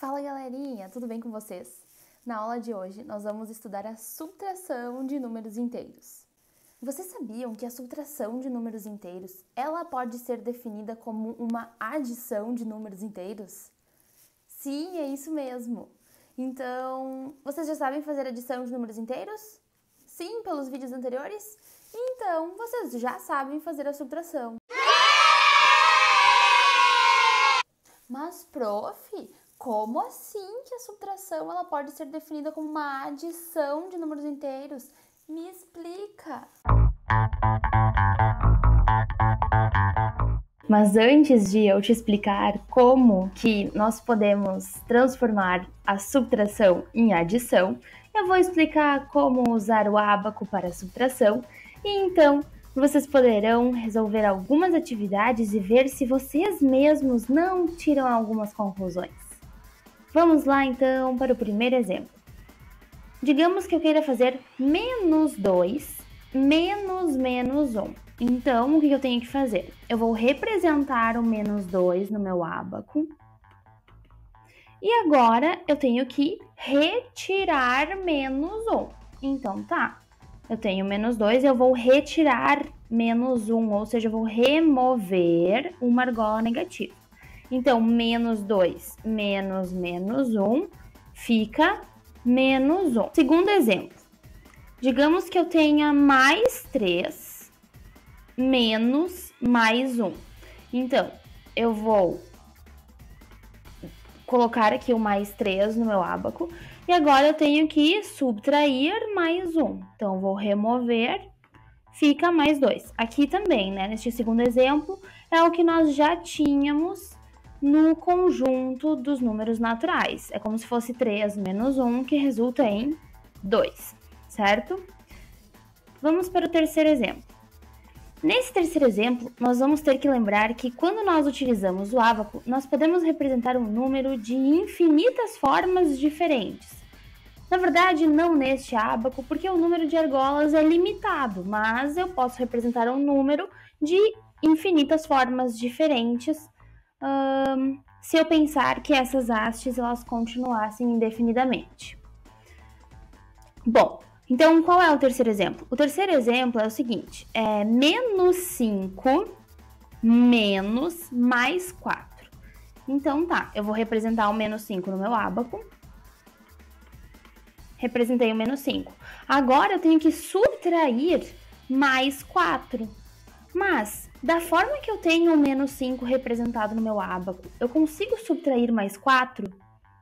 Fala galerinha, tudo bem com vocês? Na aula de hoje nós vamos estudar a subtração de números inteiros. Vocês sabiam que a subtração de números inteiros, ela pode ser definida como uma adição de números inteiros? Sim, é isso mesmo. Então, vocês já sabem fazer adição de números inteiros? Sim, pelos vídeos anteriores? Então, vocês já sabem fazer a subtração. Mas, prof, como assim que a subtração ela pode ser definida como uma adição de números inteiros? Me explica! Mas antes de eu te explicar como que nós podemos transformar a subtração em adição, eu vou explicar como usar o ábaco para a subtração e então vocês poderão resolver algumas atividades e ver se vocês mesmos não tiram algumas conclusões. Vamos lá então para o primeiro exemplo. Digamos que eu queira fazer menos 2 menos menos 1. Então, o que eu tenho que fazer? Eu vou representar o menos 2 no meu ábaco. E agora, eu tenho que retirar menos 1. Então, tá. Eu tenho menos 2, eu vou retirar menos 1, ou seja, eu vou remover uma argola negativa. Então, menos 2 menos menos 1 fica menos 1. Segundo exemplo. Digamos que eu tenha mais 3 menos mais 1. Então, eu vou colocar aqui o mais 3 no meu ábaco. E agora eu tenho que subtrair mais 1. Então, vou remover, fica mais 2. Aqui também, né? Neste segundo exemplo, é o que nós já tínhamos no conjunto dos números naturais. É como se fosse 3 menos 1, que resulta em 2, certo? Vamos para o terceiro exemplo. Nesse terceiro exemplo, nós vamos ter que lembrar que quando nós utilizamos o ábaco, nós podemos representar um número de infinitas formas diferentes. Na verdade, não neste ábaco, porque o número de argolas é limitado, mas eu posso representar um número de infinitas formas diferentes se eu pensar que essas hastes elas continuassem indefinidamente. Bom, então qual é o terceiro exemplo? O terceiro exemplo é o seguinte, é menos 5 menos mais 4. Então tá, eu vou representar o menos 5 no meu ábaco. Representei o menos 5. Agora eu tenho que subtrair mais 4. Mas, da forma que eu tenho o menos 5 representado no meu ábaco, eu consigo subtrair mais 4?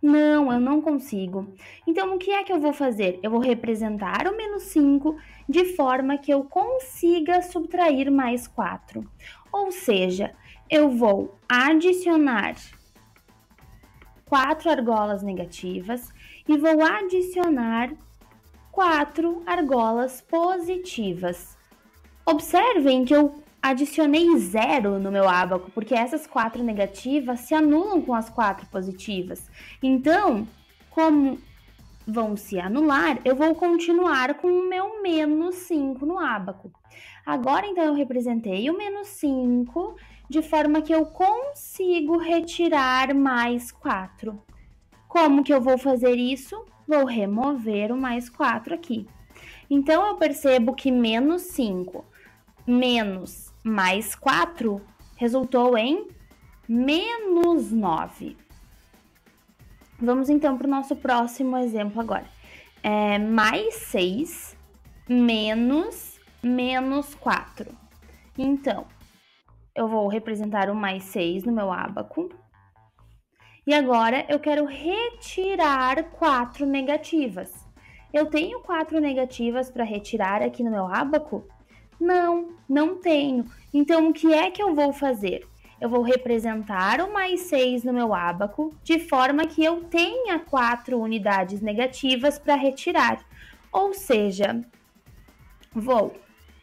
Não, eu não consigo. Então, o que é que eu vou fazer? Eu vou representar o menos 5 de forma que eu consiga subtrair mais 4. Ou seja, eu vou adicionar 4 argolas negativas e vou adicionar 4 argolas positivas. Observem que eu adicionei 0 no meu ábaco, porque essas 4 negativas se anulam com as 4 positivas. Então, como vão se anular, eu vou continuar com o meu menos 5 no ábaco. Agora, então, eu representei o menos 5 de forma que eu consigo retirar mais 4. Como que eu vou fazer isso? Vou remover o mais 4 aqui. Então, eu percebo que menos 5 menos mais 4 resultou em menos 9. Vamos então para o nosso próximo exemplo agora. Mais 6 menos menos 4. Então, eu vou representar o mais 6 no meu ábaco. E agora eu quero retirar 4 negativas. Eu tenho 4 negativas para retirar aqui no meu ábaco? Não, não tenho. Então, o que é que eu vou fazer? Eu vou representar o mais 6 no meu ábaco, de forma que eu tenha 4 unidades negativas para retirar. Ou seja, vou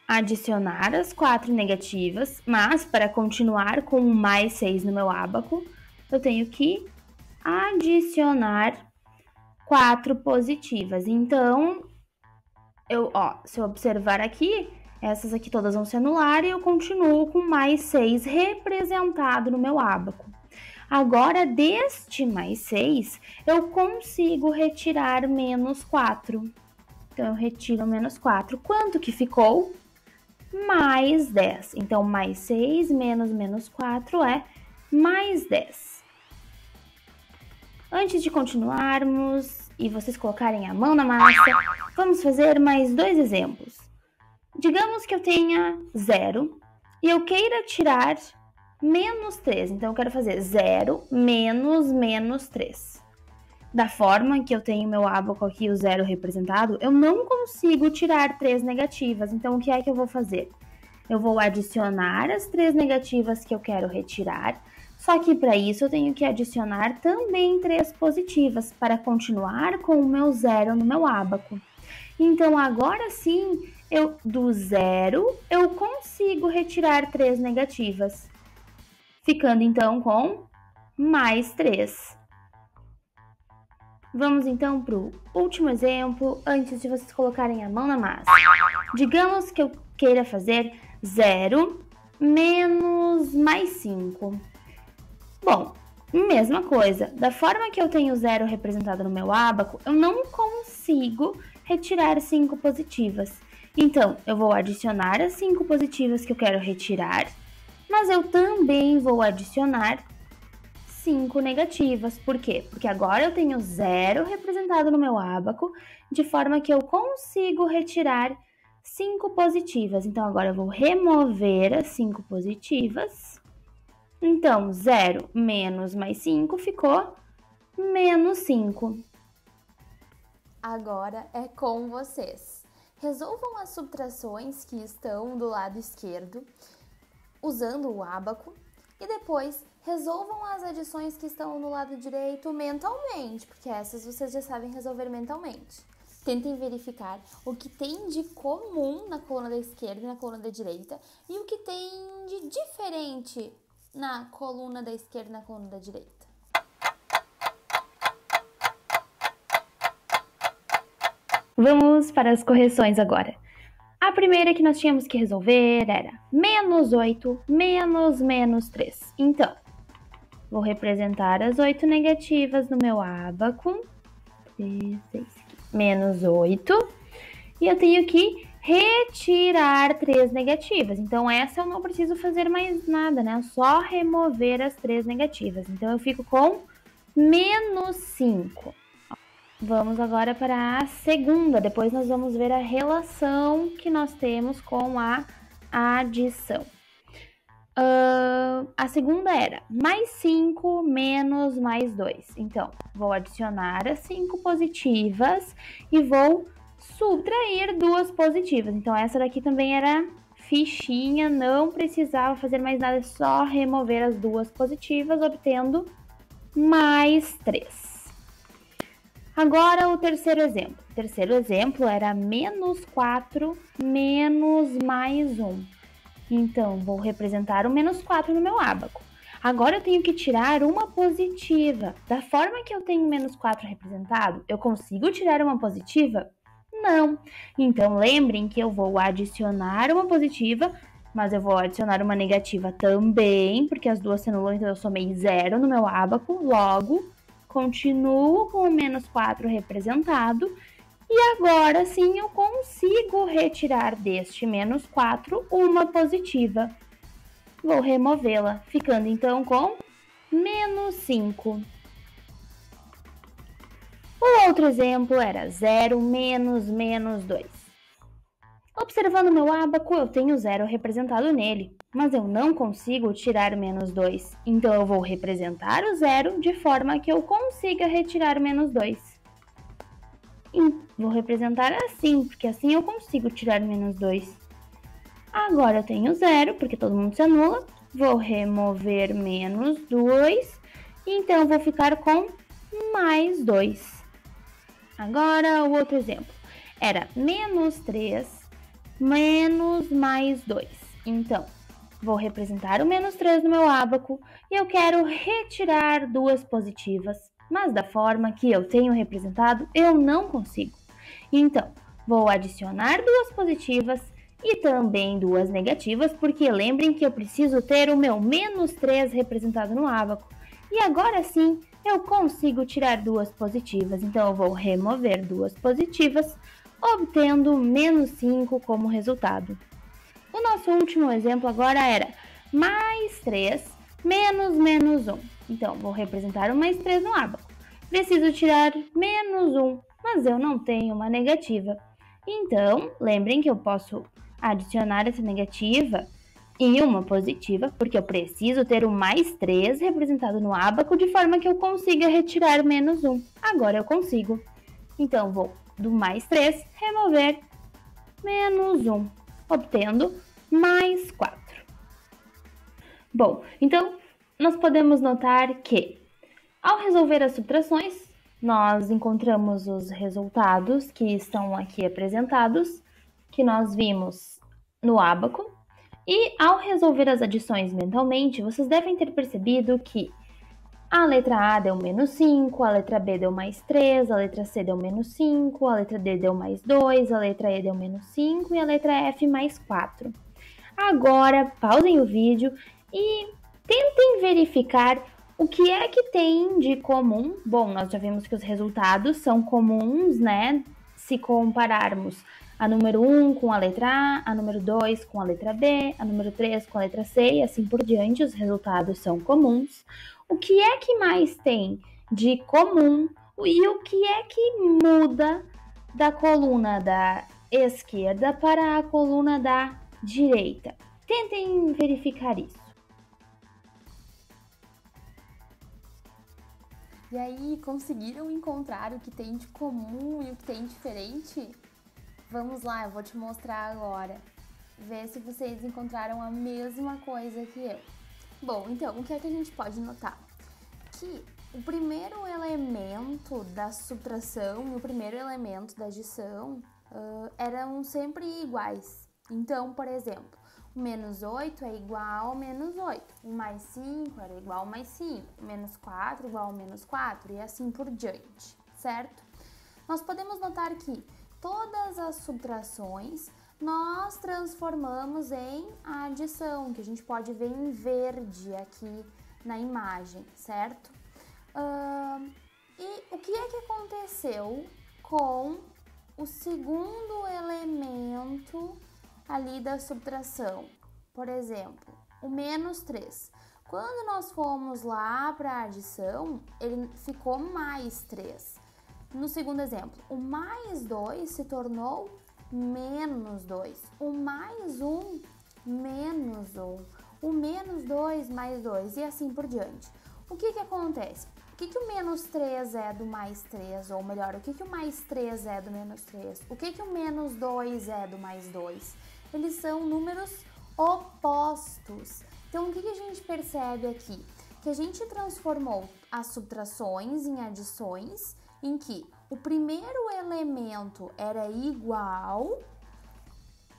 adicionar as 4 negativas, mas para continuar com o mais 6 no meu ábaco, eu tenho que adicionar 4 positivas. Então, se eu observar aqui, essas aqui todas vão se anular e eu continuo com mais 6 representado no meu ábaco. Agora, deste mais 6, eu consigo retirar menos 4. Então, eu retiro menos 4. Quanto que ficou? Mais 10. Então, mais 6 menos menos 4 é mais 10. Antes de continuarmos e vocês colocarem a mão na massa, vamos fazer mais 2 exemplos. Digamos que eu tenha 0 e eu queira tirar menos 3. Então, eu quero fazer 0 menos menos 3. Da forma que eu tenho meu ábaco aqui, o 0 representado, eu não consigo tirar 3 negativas. Então, o que é que eu vou fazer? Eu vou adicionar as 3 negativas que eu quero retirar, só que para isso eu tenho que adicionar também 3 positivas para continuar com o meu 0 no meu ábaco. Então, agora sim, do 0, eu consigo retirar 3 negativas, ficando então com mais 3. Vamos então para o último exemplo, antes de vocês colocarem a mão na massa. Digamos que eu queira fazer 0 menos mais 5. Bom, mesma coisa, da forma que eu tenho 0 representado no meu ábaco, eu não consigo retirar 5 positivas. Então, eu vou adicionar as 5 positivas que eu quero retirar, mas eu também vou adicionar 5 negativas. Por quê? Porque agora eu tenho 0 representado no meu ábaco, de forma que eu consigo retirar 5 positivas. Então, agora eu vou remover as 5 positivas. Então, 0 menos mais 5 ficou menos 5. Agora é com vocês. Resolvam as subtrações que estão do lado esquerdo, usando o ábaco, e depois resolvam as adições que estão no lado direito mentalmente, porque essas vocês já sabem resolver mentalmente. Tentem verificar o que tem de comum na coluna da esquerda e na coluna da direita e o que tem de diferente na coluna da esquerda e na coluna da direita. Vamos para as correções agora. A primeira que nós tínhamos que resolver era menos 8 menos menos 3. Então, vou representar as 8 negativas no meu ábaco. Menos 8. E eu tenho que retirar 3 negativas. Então, essa eu não preciso fazer mais nada, né? Só remover as 3 negativas. Então, eu fico com menos 5. Vamos agora para a segunda. Depois nós vamos ver a relação que nós temos com a adição. A segunda era mais 5 menos mais 2. Então, vou adicionar as 5 positivas e vou subtrair 2 positivas. Então, essa daqui também era fichinha, não precisava fazer mais nada, é só remover as 2 positivas, obtendo mais 3. Agora, o terceiro exemplo. O terceiro exemplo era menos 4 menos mais 1. Então, vou representar o menos 4 no meu ábaco. Agora, eu tenho que tirar uma positiva. Da forma que eu tenho menos 4 representado, eu consigo tirar uma positiva? Não. Então, lembrem que eu vou adicionar uma positiva, mas eu vou adicionar uma negativa também, porque as duas se anulam, então eu somei 0 no meu ábaco. Logo, continuo com o menos 4 representado. E agora sim eu consigo retirar deste menos 4 uma positiva. Vou removê-la, ficando então com menos 5. O outro exemplo era 0 menos menos 2. Observando meu ábaco, eu tenho 0 representado nele, mas eu não consigo tirar menos 2. Então eu vou representar o 0 de forma que eu consiga retirar menos 2. Vou representar assim, porque assim eu consigo tirar menos 2. Agora eu tenho 0, porque todo mundo se anula. Vou remover menos 2. Então, vou ficar com mais 2. Agora, o outro exemplo. Era menos 3 menos mais 2. Então, vou representar o menos 3 no meu ábaco. E eu quero retirar 2 positivas. Mas da forma que eu tenho representado, eu não consigo. Então, vou adicionar 2 positivas e também 2 negativas, porque lembrem que eu preciso ter o meu menos 3 representado no ábaco. E agora sim, eu consigo tirar duas positivas, então eu vou remover duas positivas, obtendo menos 5 como resultado. O nosso último exemplo agora era mais 3 menos menos 1. Então, vou representar o mais 3 no ábaco. Preciso tirar menos 1, mas eu não tenho uma negativa. Então, lembrem que eu posso adicionar essa negativa e uma positiva, porque eu preciso ter o mais 3 representado no ábaco de forma que eu consiga retirar menos 1. Agora eu consigo. Então, vou do mais 3 remover menos 1, obtendo mais 4. Bom, então nós podemos notar que, ao resolver as subtrações, nós encontramos os resultados que estão aqui apresentados, que nós vimos no ábaco, e ao resolver as adições mentalmente, vocês devem ter percebido que a letra A deu menos 5, a letra B deu mais 3, a letra C deu menos 5, a letra D deu mais 2, a letra E deu menos 5 e a letra F mais 4. Agora, pausem o vídeo e tentem verificar o que é que tem de comum. Bom, nós já vimos que os resultados são comuns, né? Se compararmos a número 1 com a letra A número 2 com a letra B, a número 3 com a letra C e assim por diante, os resultados são comuns. O que é que mais tem de comum e o que é que muda da coluna da esquerda para a coluna da direita? Tentem verificar isso. E aí, conseguiram encontrar o que tem de comum e o que tem diferente? Vamos lá, eu vou te mostrar agora. Ver se vocês encontraram a mesma coisa que eu. Bom, então, o que é que a gente pode notar? Que o primeiro elemento da subtração e o primeiro elemento da adição eram sempre iguais. Então, por exemplo, o menos 8 é igual ao menos 8, o mais 5 era igual ao mais 5, o menos 4 igual ao menos 4 e assim por diante, certo? Nós podemos notar que todas as subtrações nós transformamos em adição, que a gente pode ver em verde aqui na imagem, certo? E o que é que aconteceu com o segundo elemento ali da subtração? Por exemplo, o menos 3. Quando nós fomos lá para a adição, ele ficou mais 3. No segundo exemplo, o mais 2 se tornou menos 2. O mais 1, menos 1. O menos 2 mais 2 e assim por diante. O que que acontece? O que que o menos 3 é do mais 3? Ou melhor, o que que o mais 3 é do menos 3? O que que o menos 2 é do mais 2? Eles são números opostos. Então, o que que a gente percebe aqui? Que a gente transformou as subtrações em adições, em que o primeiro elemento era igual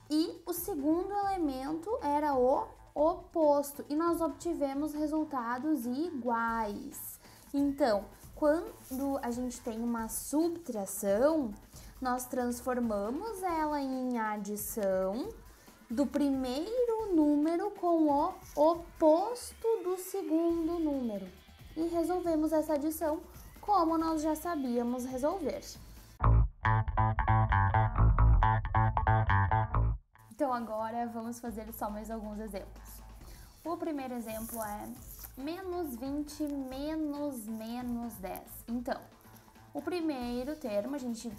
e o segundo elemento era o oposto, e nós obtivemos resultados iguais. Então, quando a gente tem uma subtração, nós transformamos ela em adição do primeiro número com o oposto do segundo número. E resolvemos essa adição como nós já sabíamos resolver. Então agora vamos fazer só mais alguns exemplos. O primeiro exemplo é menos 20 menos menos 10. Então, o primeiro termo a gente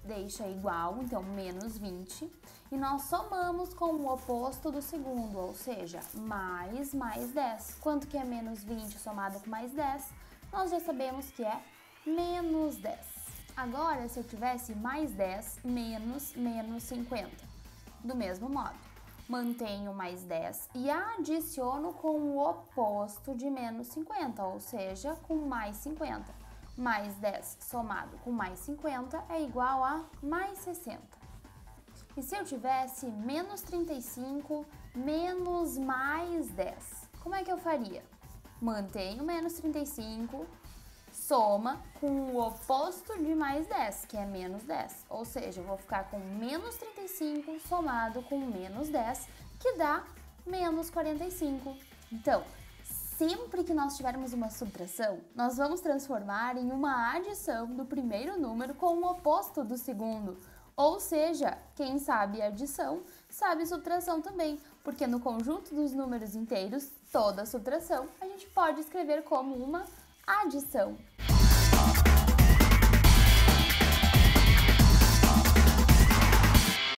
deixa igual, então menos 20, e nós somamos com o oposto do segundo, ou seja, mais 10. Quanto que é menos 20 somado com mais 10? Nós já sabemos que é menos 10. Agora, se eu tivesse mais 10 menos menos 50, do mesmo modo, mantenho mais 10 e adiciono com o oposto de menos 50, ou seja, com mais 50. Mais 10 somado com mais 50 é igual a mais 60. E se eu tivesse menos 35 menos mais 10, como é que eu faria? Mantenho menos 35, soma com o oposto de mais 10, que é menos 10. Ou seja, eu vou ficar com menos 35 somado com menos 10, que dá menos 45. Então, Sempre que nós tivermos uma subtração, nós vamos transformar em uma adição do primeiro número com o oposto do segundo. Ou seja, quem sabe adição, sabe subtração também, porque no conjunto dos números inteiros, toda subtração, a gente pode escrever como uma adição.